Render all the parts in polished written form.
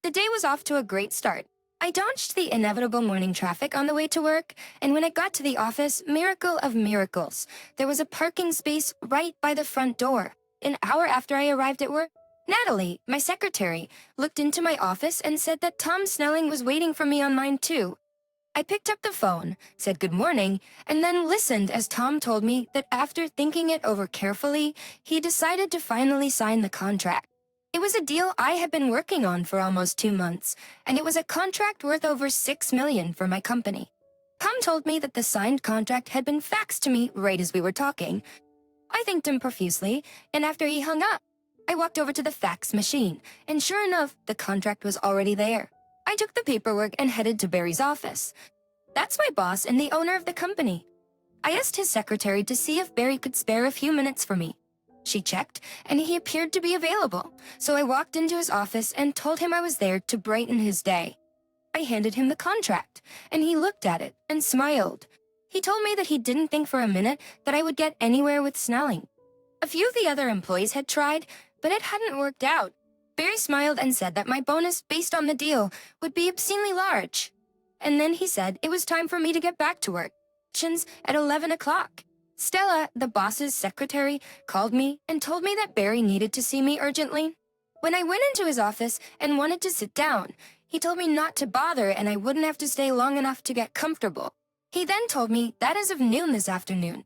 The day was off to a great start. I dodged the inevitable morning traffic on the way to work, and when I got to the office, miracle of miracles, there was a parking space right by the front door. An hour after I arrived at work, Natalie, my secretary, looked into my office and said that Tom Snelling was waiting for me on mine too. I picked up the phone, said good morning, and then listened as Tom told me that after thinking it over carefully, he decided to finally sign the contract. It was a deal I had been working on for almost 2 months, and it was a contract worth over $6 million for my company. Tom told me that the signed contract had been faxed to me right as we were talking. I thanked him profusely, and after he hung up, I walked over to the fax machine, and sure enough, the contract was already there. I took the paperwork and headed to Barry's office. That's my boss and the owner of the company. I asked his secretary to see if Barry could spare a few minutes for me. She checked, and he appeared to be available, so I walked into his office and told him I was there to brighten his day. I handed him the contract, and he looked at it and smiled. He told me that he didn't think for a minute that I would get anywhere with Snelling. A few of the other employees had tried, but it hadn't worked out. Barry smiled and said that my bonus based on the deal would be obscenely large. And then he said it was time for me to get back to work. At 11 o'clock. Stella, the boss's secretary, called me and told me that Barry needed to see me urgently. When I went into his office and wanted to sit down, he told me not to bother and I wouldn't have to stay long enough to get comfortable. He then told me that as of noon this afternoon,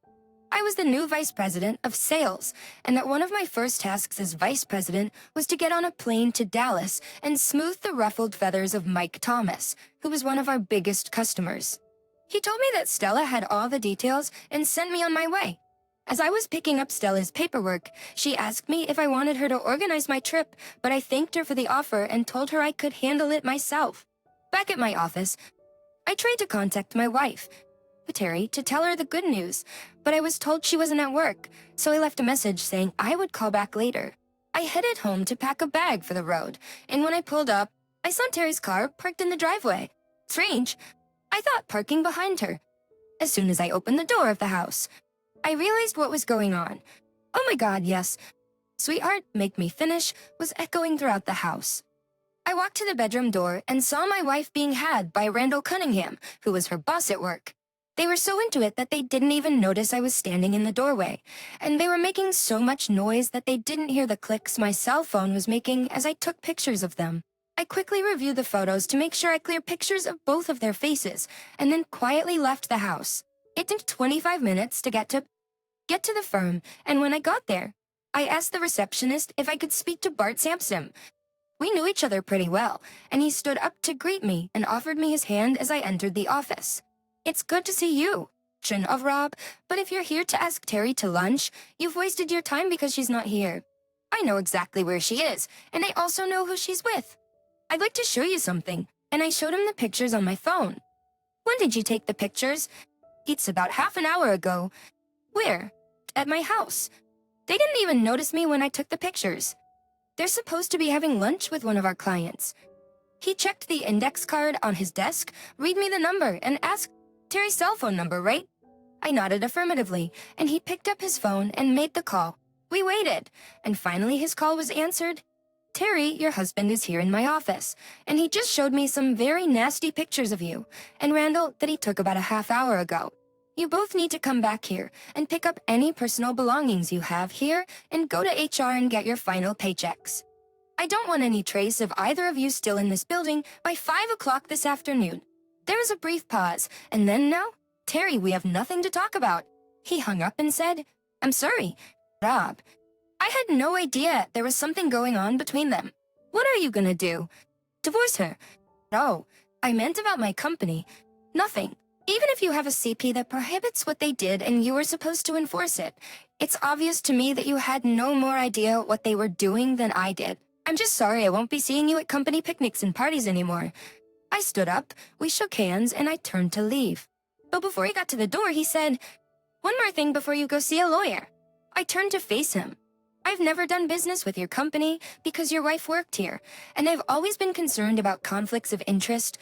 I was the new vice president of sales, and that one of my first tasks as vice president was to get on a plane to Dallas and smooth the ruffled feathers of Mike Thomas, who was one of our biggest customers. He told me that Stella had all the details and sent me on my way. As I was picking up Stella's paperwork, she asked me if I wanted her to organize my trip, but I thanked her for the offer and told her I could handle it myself. Back at my office, I tried to contact my wife, Terry, to tell her the good news, but I was told she wasn't at work, so I left a message saying I would call back later. I headed home to pack a bag for the road, and when I pulled up, I saw Terry's car parked in the driveway. Strange. I thought parking behind her. As soon as I opened the door of the house, I realized what was going on. Oh my God, yes. Sweetheart, make me finish was echoing throughout the house. I walked to the bedroom door and saw my wife being had by Randall Cunningham, who was her boss at work. They were so into it that they didn't even notice I was standing in the doorway, and they were making so much noise that they didn't hear the clicks my cell phone was making as I took pictures of them. I quickly reviewed the photos to make sure I cleared pictures of both of their faces, and then quietly left the house. It took 25 minutes to get to the firm, and when I got there, I asked the receptionist if I could speak to Bart Sampson. We knew each other pretty well, and he stood up to greet me and offered me his hand as I entered the office. It's good to see you, of Rob, but if you're here to ask Terry to lunch, you've wasted your time because she's not here. I know exactly where she is, and I also know who she's with. I'd like to show you something, and I showed him the pictures on my phone. When did you take the pictures? It's about half an hour ago. Where? At my house. They didn't even notice me when I took the pictures. They're supposed to be having lunch with one of our clients. He checked the index card on his desk, read me the number, and asked Terry's cell phone number, right? I nodded affirmatively, and he picked up his phone and made the call. We waited, and finally his call was answered. Terry, your husband is here in my office, and he just showed me some very nasty pictures of you, and Randall that he took about a half hour ago. You both need to come back here and pick up any personal belongings you have here and go to HR and get your final paychecks. I don't want any trace of either of you still in this building by 5 o'clock this afternoon. There was a brief pause, and then now, Terry, we have nothing to talk about. He hung up and said, I'm sorry, Rob. I had no idea there was something going on between them. What are you gonna do? Divorce her? No, I meant about my company. Nothing. Even if you have a CP that prohibits what they did and you were supposed to enforce it, it's obvious to me that you had no more idea what they were doing than I did. I'm just sorry I won't be seeing you at company picnics and parties anymore. I stood up, we shook hands, and I turned to leave. But before he got to the door, he said, one more thing before you go see a lawyer. I turned to face him. I've never done business with your company because your wife worked here, and I've always been concerned about conflicts of interest.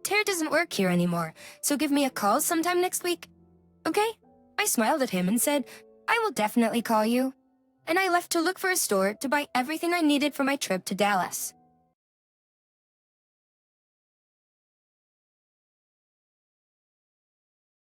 Tara doesn't work here anymore, so give me a call sometime next week. Okay? I smiled at him and said, I will definitely call you. And I left to look for a store to buy everything I needed for my trip to Dallas.